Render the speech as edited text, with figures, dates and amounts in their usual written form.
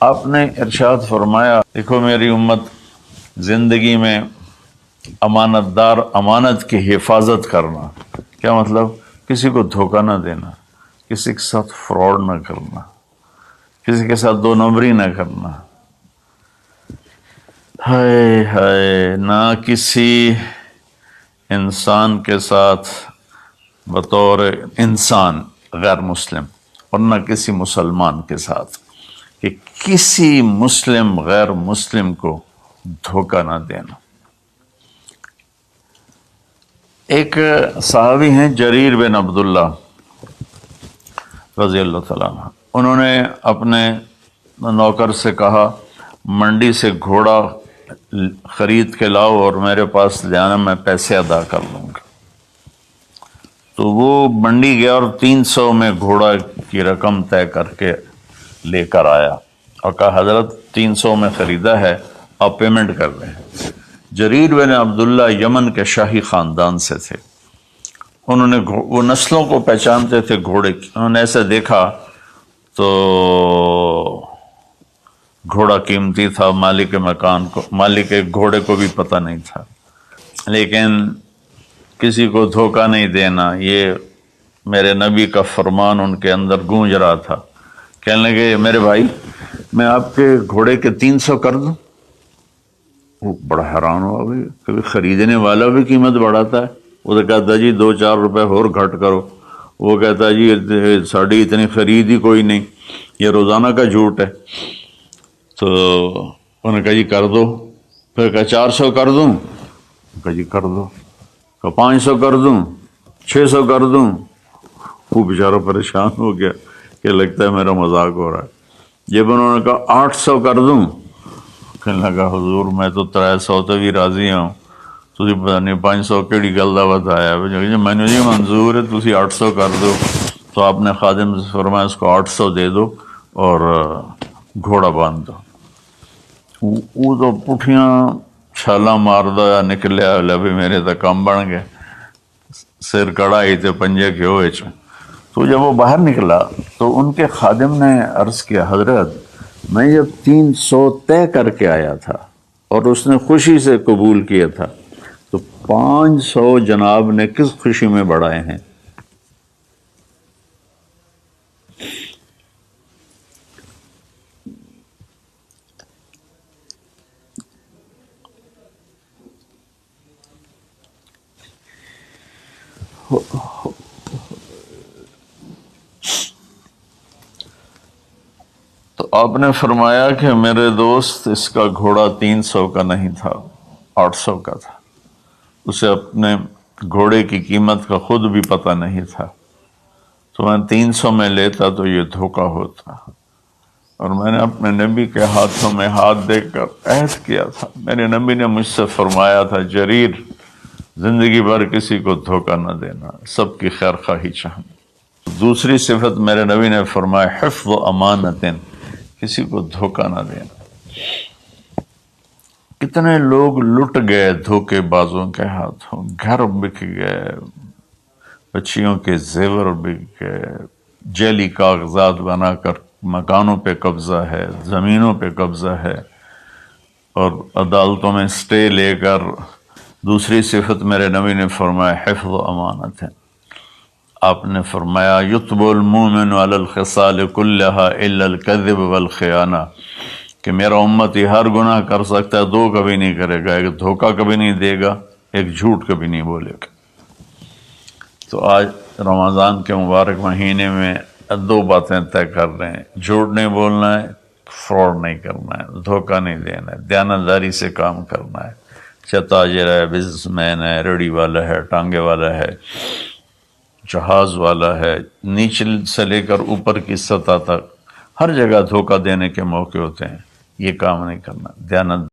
آپ نے ارشاد فرمایا، دیکھو میری امت زندگی میں امانت دار، امانت کی حفاظت کرنا، کیا مطلب؟ کسی کو دھوکہ نہ دینا، کسی کے ساتھ فراڈ نہ کرنا، کسی کے ساتھ دو نمبری نہ کرنا، ہائے ہائے، نہ کسی انسان کے ساتھ بطور انسان غیر مسلم، اور نہ کسی مسلمان کے ساتھ، کہ کسی مسلم غیر مسلم کو دھوکہ نہ دینا۔ ایک صحابی ہیں جریر بن عبداللہ رضی اللہ تعالیٰ عنہ، انہوں نے اپنے نوکر سے کہا منڈی سے گھوڑا خرید کے لاؤ اور میرے پاس لے آنا، میں پیسے ادا کر لوں گا۔ تو وہ منڈی گیا اور 300 میں گھوڑا کی رقم طے کر کے لے کر آیا اور کہا حضرت 300 میں خریدا ہے، آپ پیمنٹ کر رہے ہیں۔ جریر بن عبداللہ یمن کے شاہی خاندان سے تھے، انہوں نے وہ نسلوں کو پہچانتے تھے گھوڑے کی، انہوں نے ایسے دیکھا تو گھوڑا قیمتی تھا، مالک مکان کو، مالک گھوڑے کو بھی پتہ نہیں تھا، لیکن کسی کو دھوکہ نہیں دینا، یہ میرے نبی کا فرمان ان کے اندر گونج رہا تھا۔ کہنے لگے میرے بھائی میں آپ کے گھوڑے کے 300 کر دوں؟ وہ بڑا حیران ہوا، بھی کبھی خریدنے والا بھی قیمت بڑھاتا ہے۔ وہ تو کہتا جی 2-4 روپے اور گھٹ کرو، وہ کہتا جی ساڑھی اتنی خرید ہی کوئی نہیں، یہ روزانہ کا جھوٹ ہے۔ تو انہوں نے کہا جی کر دو، پھر کہا 400 کر دوں، کہا جی کر دو، کہا 500 کر دوں، 600 کر دوں۔ وہ بیچارہ پریشان ہو گیا کہ لگتا ہے میرا مذاق ہو رہا ہے۔ جب انہوں نے کہا 800 کر دوں، کہنے لگا حضور میں تو 300 تے بھی راضی ہوں، تسی پتہ نہیں 500 کیڑی گل دا بتایا، میں نے جی منظور ہے تسی 800 کر دو۔ تو آپ نے خادم سے فرمایا اس کو 800 دے دو اور گھوڑا باندھ دو۔ وہ تو پٹھیاں چھالاں ماردا نکلیا، بھی میرے تو کم بن گئے، سر کڑائی تے پنجے گھیو وچ۔ تو جب وہ باہر نکلا تو ان کے خادم نے عرض کیا حضرت میں جب 300 طے کر کے آیا تھا اور اس نے خوشی سے قبول کیا تھا، تو 500 جناب نے کس خوشی میں بڑھائے ہیں؟ تو آپ نے فرمایا کہ میرے دوست اس کا گھوڑا 300 کا نہیں تھا، 800 کا تھا، اسے اپنے گھوڑے کی قیمت کا خود بھی پتہ نہیں تھا، تو میں 300 میں لیتا تو یہ دھوکہ ہوتا، اور میں نے اپنے نبی کے ہاتھوں میں ہاتھ دے کر عہد کیا تھا، میرے نبی نے مجھ سے فرمایا تھا جریر زندگی بھر کسی کو دھوکہ نہ دینا، سب کی خیر خواہی چاہنا۔ دوسری صفت میرے نبی نے فرمایا حفظ امانت، کسی کو دھوکہ نہ دینا۔ کتنے لوگ لٹ گئے دھوکے بازوں کے ہاتھوں، گھر بک گئے، بچیوں کے زیور بک گئے، جعلی کاغذات بنا کر مکانوں پہ قبضہ ہے، زمینوں پہ قبضہ ہے، اور عدالتوں میں سٹے لے کر۔ دوسری صفت میرے نبی نے فرمایا حفظ امانت ہے، آپ نے فرمایا یتب المومن علی الخصال کلہا الا الکذب والخیانہ، کہ میرا امتی ہر گناہ کر سکتا ہے، 2 کبھی نہیں کرے گا، ایک دھوکہ کبھی نہیں دے گا، ایک جھوٹ کبھی نہیں بولے گا۔ تو آج رمضان کے مبارک مہینے میں 2 باتیں طے کر رہے ہیں، جھوٹ نہیں بولنا ہے، فراڈ نہیں کرنا ہے، دھوکہ نہیں دینا ہے، دیانتداری سے کام کرنا ہے، چاہے تاجر ہے، بزنس مین ہے، ریڑھی والا ہے، ٹانگے والا ہے، جہاز والا ہے، نیچے سے لے کر اوپر کی سطح تک ہر جگہ دھوکہ دینے کے موقع ہوتے ہیں، یہ کام نہیں کرنا، دیانت